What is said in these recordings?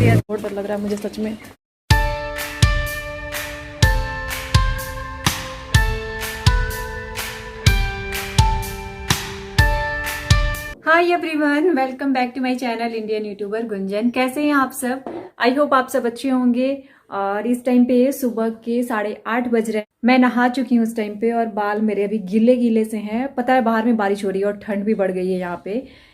सकती है। बहुत डर लग रहा है मुझे सच में। Hi everyone, welcome back to my channel Indian YouTuber Gunjan. कैसे हैं आप सब? आई होप आप सब अच्छे होंगे। और इस टाइम पे सुबह के 8:30 बज रहे हैं। मैं नहा चुकी हूँ उस टाइम पे और बाल मेरे अभी गीले गीले से हैं। पता है बाहर में बारिश हो रही है और ठंड भी बढ़ गई है यहाँ पे,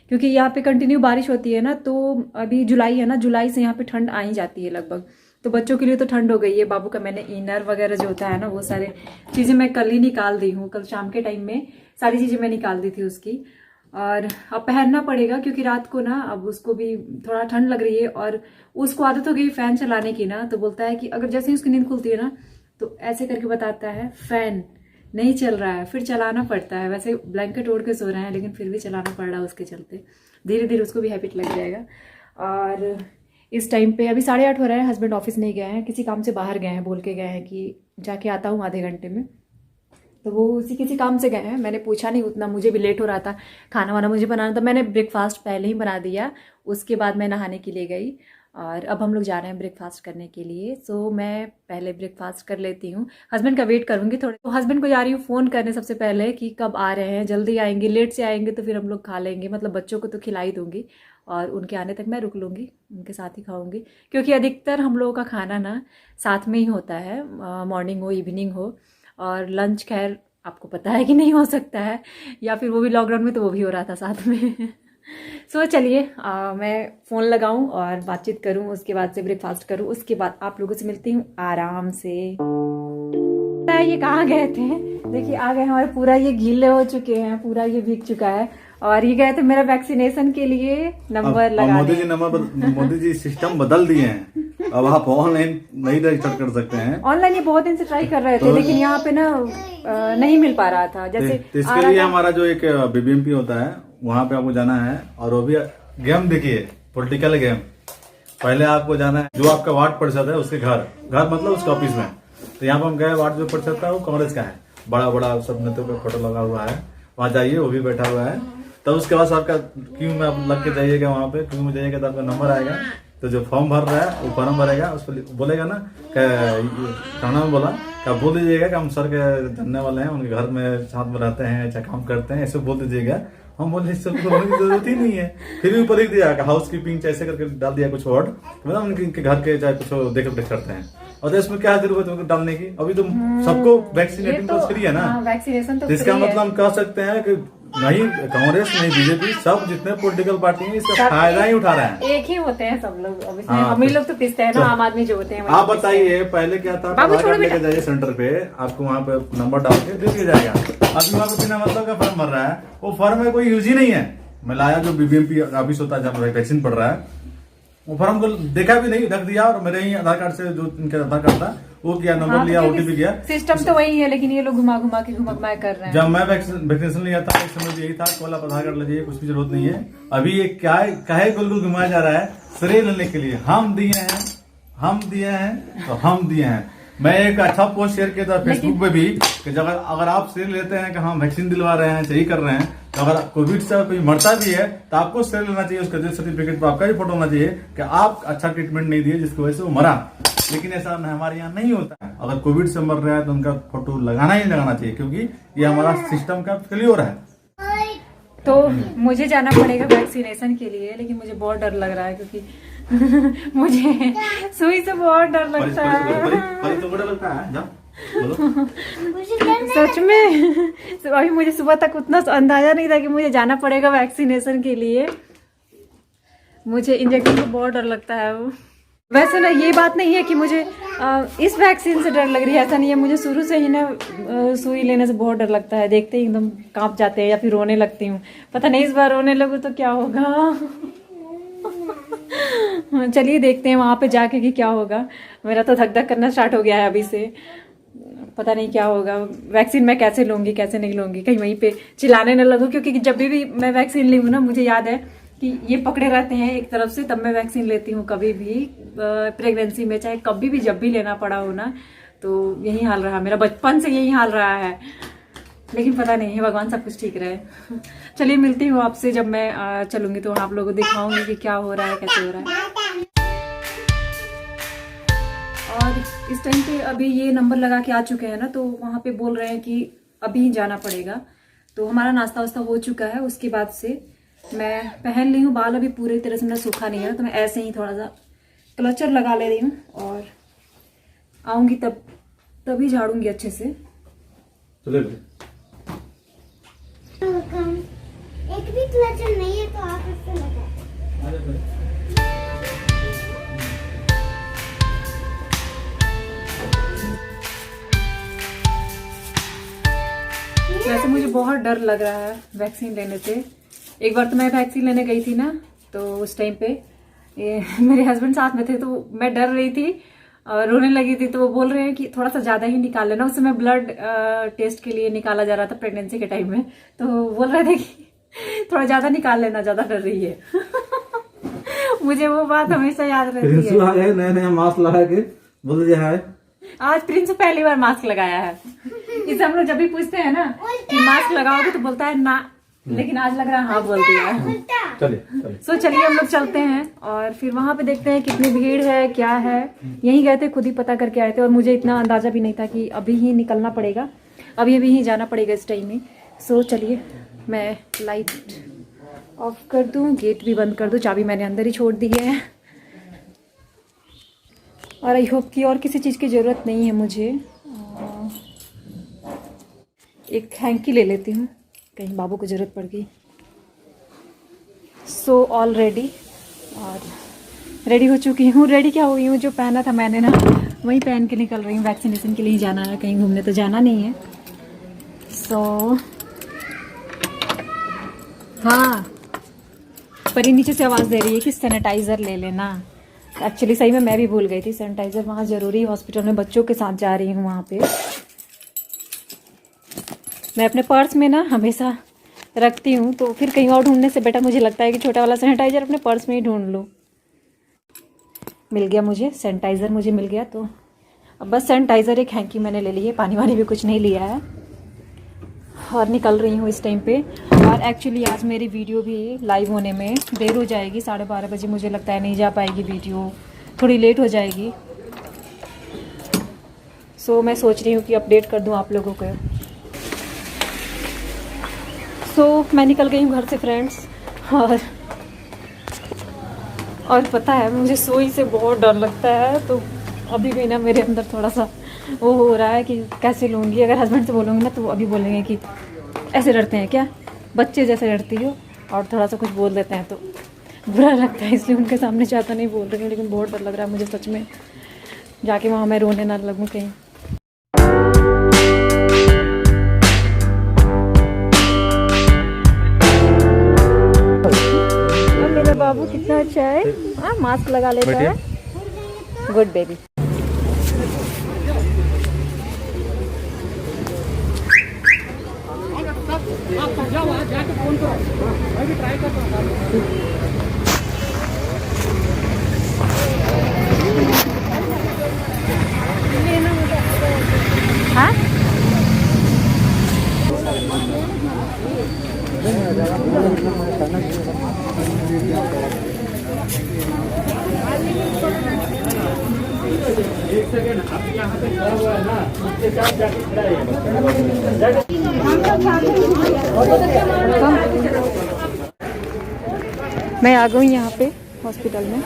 क्योंकि यहाँ पे कंटिन्यू बारिश होती है ना। तो अभी जुलाई है ना, जुलाई से यहाँ पे ठंड आ ही जाती है लगभग। तो बच्चों के लिए तो ठंड हो गई है। बाबू का मैंने इनर वगैरह जो होता है ना, वो सारे चीजें मैं कल ही निकाल दी हूँ। कल शाम के टाइम में सारी चीजें मैं निकाल दी थी उसकी। और अब पहनना पड़ेगा क्योंकि रात को ना अब उसको भी थोड़ा ठंड लग रही है और उसको आदत हो गई फैन चलाने की ना। तो बोलता है कि अगर जैसे ही उसकी नींद खुलती है ना तो ऐसे करके बताता है फैन नहीं चल रहा है, फिर चलाना पड़ता है। वैसे ब्लैंकेट ओढ़ के सो रहे हैं लेकिन फिर भी चलाना पड़ रहा है उसके चलते। धीरे धीरे उसको भी हैबिट लग जाएगा। और इस टाइम पे अभी 8:30 हो रहा है। हस्बैंड ऑफिस नहीं गए हैं, किसी काम से बाहर गए हैं, बोल के गए हैं कि जाके आता हूँ आधे घंटे में। तो वो उसी किसी काम से गए हैं। मैंने पूछा नहीं उतना, मुझे भी लेट हो रहा था, खाना वाना मुझे बनाना था। मैंने ब्रेकफास्ट पहले ही बना दिया, उसके बाद मैं नहाने के लिए गई। और अब हम लोग जा रहे हैं ब्रेकफास्ट करने के लिए। सो मैं पहले ब्रेकफास्ट कर लेती हूँ, हस्बैंड का वेट करूँगी थोड़े। तो हस्बैंड को जा रही हूँ फ़ोन करने सबसे पहले कि कब आ रहे हैं, जल्दी आएंगे, लेट से आएंगे तो फिर हम लोग खा लेंगे। मतलब बच्चों को तो खिला ही दूँगी और उनके आने तक मैं रुक लूँगी, उनके साथ ही खाऊँगी। क्योंकि अधिकतर हम लोगों का खाना ना साथ में ही होता है, मॉर्निंग हो इवनिंग हो। और लंच खैर आपको पता है कि नहीं हो सकता है, या फिर वो भी लॉकडाउन में तो वो भी हो रहा था साथ में। सो चलिए मैं फ़ोन लगाऊं और बातचीत करूं, उसके बाद से ब्रेकफास्ट करूं, उसके बाद आप लोगों से मिलती हूं आराम से। ये कहाँ गए थे? देखिए आ गए हमारे, पूरा ये गीले हो चुके हैं, पूरा ये भीग चुका है। और ये गए थे मेरा वैक्सीनेशन के लिए नंबर लगाने। मोदी जी सिस्टम बदल दिए हैं। अब आप ऑनलाइन नहीं रजिस्टर कर सकते हैं। ऑनलाइन ये बहुत दिन से ट्राई कर रहे थे लेकिन यहाँ पे ना नहीं मिल पा रहा था। जैसे तो इसके लिए हमारा जो एक बीबीएमपी होता है वहाँ पे आपको जाना है। और वो भी गेम देखिए, पॉलिटिकल गेम। पहले आपको जाना है जो आपका वार्ड परिषद है उसके घर मतलब उसके ऑफिस में। तो यहाँ पे हम गए, वार्ड जो परिषद था वो कांग्रेस का है, बड़ा बड़ा सब नेताओं का फोटो लगा हुआ है। वहाँ जाइए, वो भी बैठा हुआ है। तब उसके बाद आपका क्यू में आप लग के जाइएगा, वहाँ पे क्यू में जाइएगा तो आपका नंबर आएगा। तो जो फॉर्म भर रहा है वो फॉर्म भरेगा, उस पर बोलेगा ना खाना में बोला क्या बोल दीजिएगा कि हम सर के जानने वाले हैं, उनके घर में साथ में रहते हैं, अच्छा काम करते हैं, ऐसे बोल दीजिएगा। हम बोले इस सब बोलने की जरूरत ही नहीं है। फिर भी ऊपर लिख दिया हाउस कीपिंग ऐसे करके डाल दिया कुछ वर्ड, मतलब उनके घर के चाहे कुछ देख रेख करते हैं। और तो इसमें क्या जरूरत है डालने की? अभी तो सबको वैक्सीनेटिंग तो फ्री है ना, वैक्सीनेशन तो इसका मतलब हम कह सकते हैं कि नहीं कांग्रेस नहीं बीजेपी, सब जितने पॉलिटिकल पार्टी हैं इसका फायदा ही उठा रहे हैं। एक ही होते हैं सब लोग। हम ही लोग तो पिसते हैं ना, आम आदमी जो होते हैं। आप बताइए पहले क्या था? आधार कार्ड लेके जाइए सेंटर पे, आपको वहाँ पे नंबर डाल के दे दिया जाएगा। अभी वहाँ पे बिना मतलब का फॉर्म भर रहा है, वो फॉर्म में कोई यूज ही नहीं है। मैं लाया जो बीबीएमपी ऑफिस होता है जहाँ पर वैक्सीन पड़ रहा है, वो फॉर्म को देखा भी नहीं, रख दिया। और मेरे ही आधार कार्ड से जो इनका आधार कार्ड था वो किया, नंबर लिया, ओटीपी किया। सिस्टम तो वही है लेकिन ये लोग घुमा घुमा के कर रहे हैं। जब मैं वैक्सीनेशन लिया था उस समय यही था, कोई आप आधार कार्ड लीजिए, कुछ भी जरूरत नहीं है। अभी ये क्या काहे गुलगुल घुमाया जा रहा है? श्रेय लेने के लिए हम दिए हैं तो हम दिए हैं। मैं एक अच्छा पोस्ट शेयर किया था फेसबुक पे भी कि अगर आप श्रेय लेते हैं कि हम वैक्सीन दिलवा रहे हैं, सही कर रहे हैं, तो अगर कोविड से कोई मरता भी है तो आपको श्रेय लेना चाहिए। उसका डेथ सर्टिफिकेट पर आपका भी फोटो होना चाहिए कि आप अच्छा ट्रीटमेंट नहीं दिए जिसकी वजह से वो मरा। लेकिन ऐसा हमारे यहाँ नहीं होता है। अगर कोविड से मर रहा है तो उनका फोटो लगाना ही लगाना चाहिए, क्योंकि ये हमारा सिस्टम का फेल्योर है। तो मुझे जाना पड़ेगा वैक्सीनेशन के लिए, लेकिन मुझे बहुत डर लग रहा है क्योंकि मुझे सुई से बहुत डर लगता है। सच में अभी मुझे सुबह तक उतना अंदाजा नहीं था कि मुझे जाना पड़ेगा वैक्सीनेशन के लिए। मुझे इंजेक्शन से बहुत डर लगता है। वैसे ना ये बात नहीं है कि मुझे इस वैक्सीन से डर लग रही है, ऐसा नहीं है। मुझे शुरू से ही ना सुई लेने से बहुत डर लगता है। देखते ही एकदम कांप जाते हैं या फिर रोने लगती हूँ। पता नहीं इस बार रोने लगूँ तो क्या होगा। चलिए देखते हैं वहां पे जाके कि क्या होगा। मेरा तो धक धक करना स्टार्ट हो गया है अभी से, पता नहीं क्या होगा। वैक्सीन मैं कैसे लूंगी कैसे नहीं लूंगी, कहीं वहीं पे चिल्लाने न लगूं। क्योंकि जब भी मैं वैक्सीन ली हूँ ना, मुझे याद है कि ये पकड़े रहते हैं एक तरफ से, तब मैं वैक्सीन लेती हूँ। कभी भी प्रेगनेंसी में, चाहे कभी भी जब भी लेना पड़ा हो ना, तो यही हाल रहा मेरा, बचपन से यही हाल रहा है। लेकिन पता नहीं है, भगवान सब कुछ ठीक रहे। चलिए मिलती हूँ आपसे जब मैं चलूंगी तो आप लोगों को दिखाऊंगी कि क्या हो रहा है, कैसे हो रहा है। और इस टाइम पे अभी ये नंबर लगा के आ चुके हैं ना, तो वहाँ पे बोल रहे हैं कि अभी ही जाना पड़ेगा। तो हमारा नाश्ता वास्ता हो चुका है। उसके बाद से मैं पहन ली हूँ, बाल अभी पूरी तरह से मेरा सूखा नहीं है, तो मैं ऐसे ही थोड़ा सा क्लचर लगा ले रही हूँ और आऊँगी तभी झाड़ूंगी अच्छे से। चले एक भी क्लचर नहीं है तो आप इससे लगाओ। वैसे मुझे बहुत डर लग रहा है वैक्सीन लेने से। एक बार तो मैं वैक्सीन लेने गई थी ना, तो उस टाइम पे मेरे हस्बैंड साथ में थे, तो मैं डर रही थी और रोने लगी थी। तो वो बोल रहे हैं कि थोड़ा सा ज्यादा ही निकाल लेना। उस समय ब्लड टेस्ट के लिए निकाला जा रहा था प्रेगनेंसी के टाइम में, तो बोल रहे थे कि थोड़ा ज्यादा निकाल लेना, ज्यादा डर रही है। मुझे वो बात हमेशा याद रहती है। नया नया मास्क लगा के बोल दिया है। आज प्रिंस पहली बार मास्क लगाया है। इसे हम लोग जब भी पूछते हैं ना कि मास्क लगाओगे, तो बोलता है ना, लेकिन आज लग रहा है हाँ बोल दिया है। चलिए चलिए हम लोग चलते हैं और फिर वहां पे देखते हैं कितनी भीड़ है, क्या है। यहीं गए थे, खुद ही पता करके आए थे, और मुझे इतना अंदाजा भी नहीं था कि अभी ही निकलना पड़ेगा, अभी ही जाना पड़ेगा इस टाइम में। चलिए मैं लाइट ऑफ कर दूं, गेट भी बंद कर दूं, चाबी मैंने अंदर ही छोड़ दी है। और आई होप कि और किसी चीज़ की ज़रूरत नहीं है मुझे। एक हैंकी ले लेती हूँ, कहीं बाबू को ज़रूरत पड़ गई। ऑल रेडी, और रेडी हो चुकी हूँ। रेडी क्या हुई हूँ, जो पहना था मैंने ना वही पहन के निकल रही हूँ। वैक्सीनेशन के लिए ही जाना है, कहीं घूमने तो जाना नहीं है। हाँ, परी नीचे से आवाज़ दे रही है कि सैनिटाइज़र ले लेना। एक्चुअली सही में मैं भी भूल गई थी, सैनिटाइज़र वहाँ ज़रूरी है। हॉस्पिटल में बच्चों के साथ जा रही हूँ वहाँ पे। मैं अपने पर्स में ना हमेशा रखती हूँ, तो फिर कहीं और ढूंढने से बेटर मुझे लगता है कि छोटा वाला सैनिटाइज़र अपने पर्स में ही ढूंढ लो। मिल गया मुझे सैनिटाइज़र, मुझे मिल गया। तो अब बस सैनिटाइज़र, एक हैंकी मैंने ले ली है, पानी वानी भी कुछ नहीं लिया है, और निकल रही हूँ इस टाइम पे। और एक्चुअली आज मेरी वीडियो भी लाइव होने में देर हो जाएगी, 12:30 बजे मुझे लगता है नहीं जा पाएगी वीडियो, थोड़ी लेट हो जाएगी। मैं सोच रही हूँ कि अपडेट कर दूँ आप लोगों को। मैं निकल गई हूँ घर से फ्रेंड्स। और पता है मुझे सोई से बहुत डर लगता है, तो अभी भी ना मेरे अंदर थोड़ा सा वो हो रहा है कि कैसे लूँगी। अगर हस्बैंड से बोलूँगी ना, तो वो अभी बोलेंगे कि ऐसे डरते हैं क्या, बच्चे जैसे डरती हो, और थोड़ा सा कुछ बोल देते हैं तो बुरा लगता है। इसलिए उनके सामने ज़्यादा नहीं बोल रही हूँ, लेकिन बहुत डर लग रहा है मुझे सच में, जाके वहाँ मैं रोने ना लगूँ कहीं। मेरा बाबू कितना अच्छा है, हाँ मास्क लगा लेता है। Good baby. हाँ मैं आ गई यहाँ पे हॉस्पिटल में।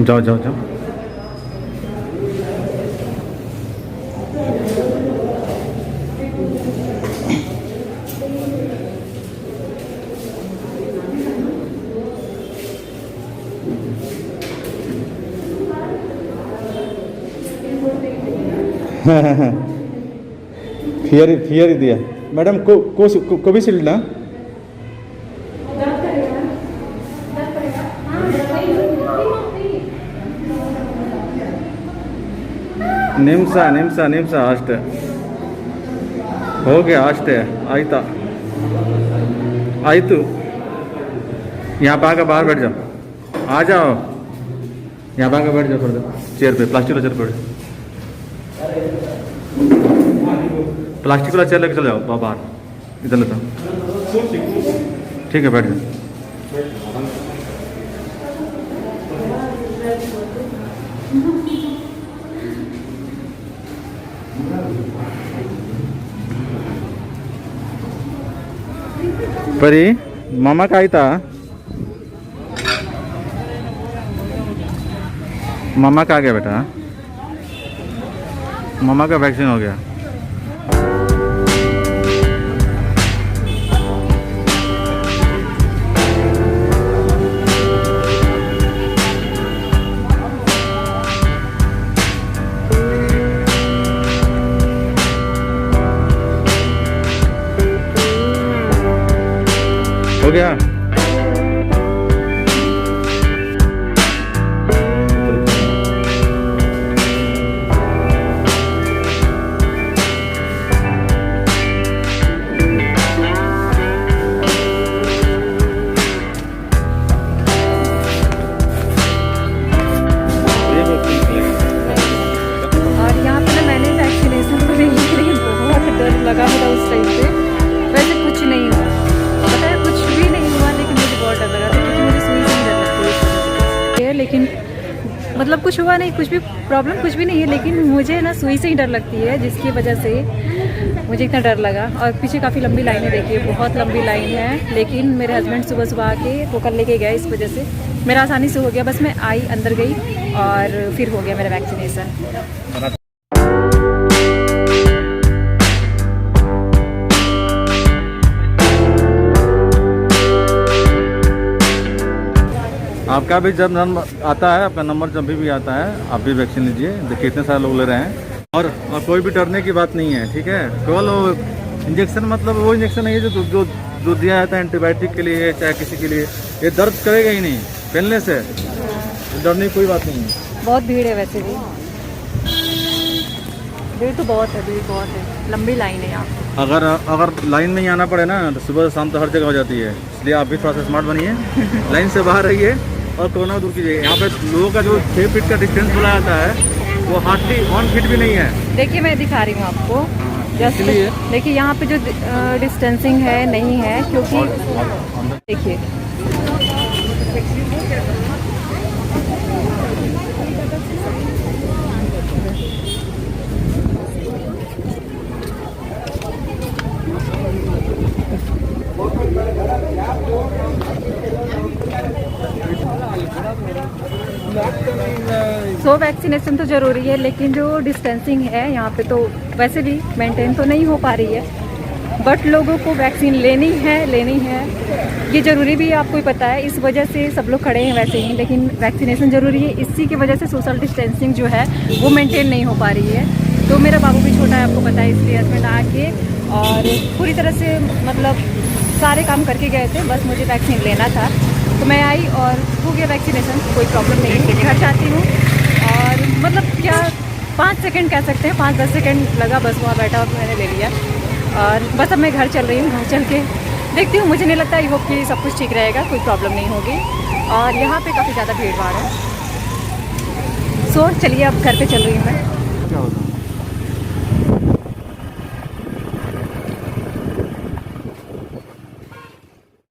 जाओ जाओ जाओ। फियर ही दिया मैडम को कोविशील्ड ना। ನಿಮ್ಸ ಅಷ್ಟೇ हो गया ಅಷ್ಟೇ ಆಯ್ತಾ आयतु यहाँ पे आकर बाहर बैठ जाओ आ जाओ यहाँ पे आकर बैठ जाओ थोड़ा चेयर पे प्लास्टिक वाला चेयर पे प्लास्टिक वाला चेयर लेके चले जाओ बाहर इधर लेता ठीक है बैठ जाओ परी मामा का आई था मामा का आ गया बेटा मामा का वैक्सीन हो गया हो गया और यहाँ पे ना मैंने वैक्सीनेशन तो नहीं ली, लेकिन बहुत डर लगा मुझे उस टाइम पे। वैसे कुछ नहीं हुआ, पता है कुछ भी नहीं हुआ, लेकिन मुझे बहुत डर लगा था क्योंकि मुझे सुई से ही डर लगती है। लेकिन मतलब कुछ हुआ नहीं, कुछ भी प्रॉब्लम कुछ भी नहीं है, लेकिन मुझे ना सुई से ही डर लगती है, जिसकी वजह से मुझे इतना डर लगा। और पीछे काफ़ी लंबी लाइनें देखिए, बहुत लंबी लाइन है, लेकिन मेरे हस्बैंड सुबह सुबह आके वो कर लेके गए, इस वजह से मेरा आसानी से हो गया। बस मैं आई, अंदर गई और फिर हो गया मेरा वैक्सीनेशन। आपका भी जब नंबर आता है, आपका नंबर जब भी आता है, आप भी वैक्सीन लीजिए। देखिए इतने सारे लोग ले रहे हैं और कोई भी डरने की बात नहीं है, ठीक है। केवल इंजेक्शन मतलब वो इंजेक्शन नहीं है जो दिया जाता है एंटीबायोटिक के लिए, चाहे किसी के लिए, ये दर्द करेगा ही नहीं पहनने से, डरने की कोई बात नहीं है। बहुत भीड़ है, वैसे भी भीड़ तो बहुत है, भीड़ बहुत है, लंबी लाइन है यहाँ। अगर लाइन में ही आना पड़े ना तो सुबह से शाम तो हर जगह हो जाती है, इसलिए आप भी थोड़ा सा स्मार्ट बनिए, लाइन से बाहर रहिए और कोरोना दूर कीजिए। यहाँ पे लोगों का जो 6 फीट का डिस्टेंस बोला जाता है वो हार्डली 1 फीट भी नहीं है। देखिए मैं दिखा रही हूँ आपको, जस्ट इसलिए देखिए यहाँ पे जो डिस्टेंसिंग है नहीं है, क्योंकि देखिए सो वैक्सीनेशन तो ज़रूरी है, लेकिन जो डिस्टेंसिंग है यहाँ पे तो वैसे भी मेंटेन तो नहीं हो पा रही है। बट लोगों को वैक्सीन लेनी है ये ज़रूरी भी है, आपको ही पता है। इस वजह से सब लोग खड़े हैं वैसे ही, लेकिन वैक्सीनेशन ज़रूरी है। इसी की वजह से सोशल डिस्टेंसिंग जो है वो मेंटेन नहीं हो पा रही है। तो मेरा बाबू भी छोटा है, आपको पता है, इसलिए हस्बैंड आके और पूरी तरह से मतलब सारे काम करके गए थे, बस मुझे वैक्सीन लेना था। तो मैं आई और हो गया वैक्सीनेशन, कोई प्रॉब्लम नहीं है। घर जाती हूँ और मतलब क्या 5 सेकंड कह सकते हैं, 5-10 सेकंड लगा, बस वहाँ बैठा और मैंने ले लिया। और बस अब मैं घर चल रही हूँ, घर चल के देखती हूँ। मुझे नहीं लगता, आई होप कि सब कुछ ठीक रहेगा, कोई प्रॉब्लम नहीं होगी। और यहाँ पे काफ़ी ज़्यादा भीड़ भाड़ है। सो चलिए अब घर पे चल रही हूँ मैं।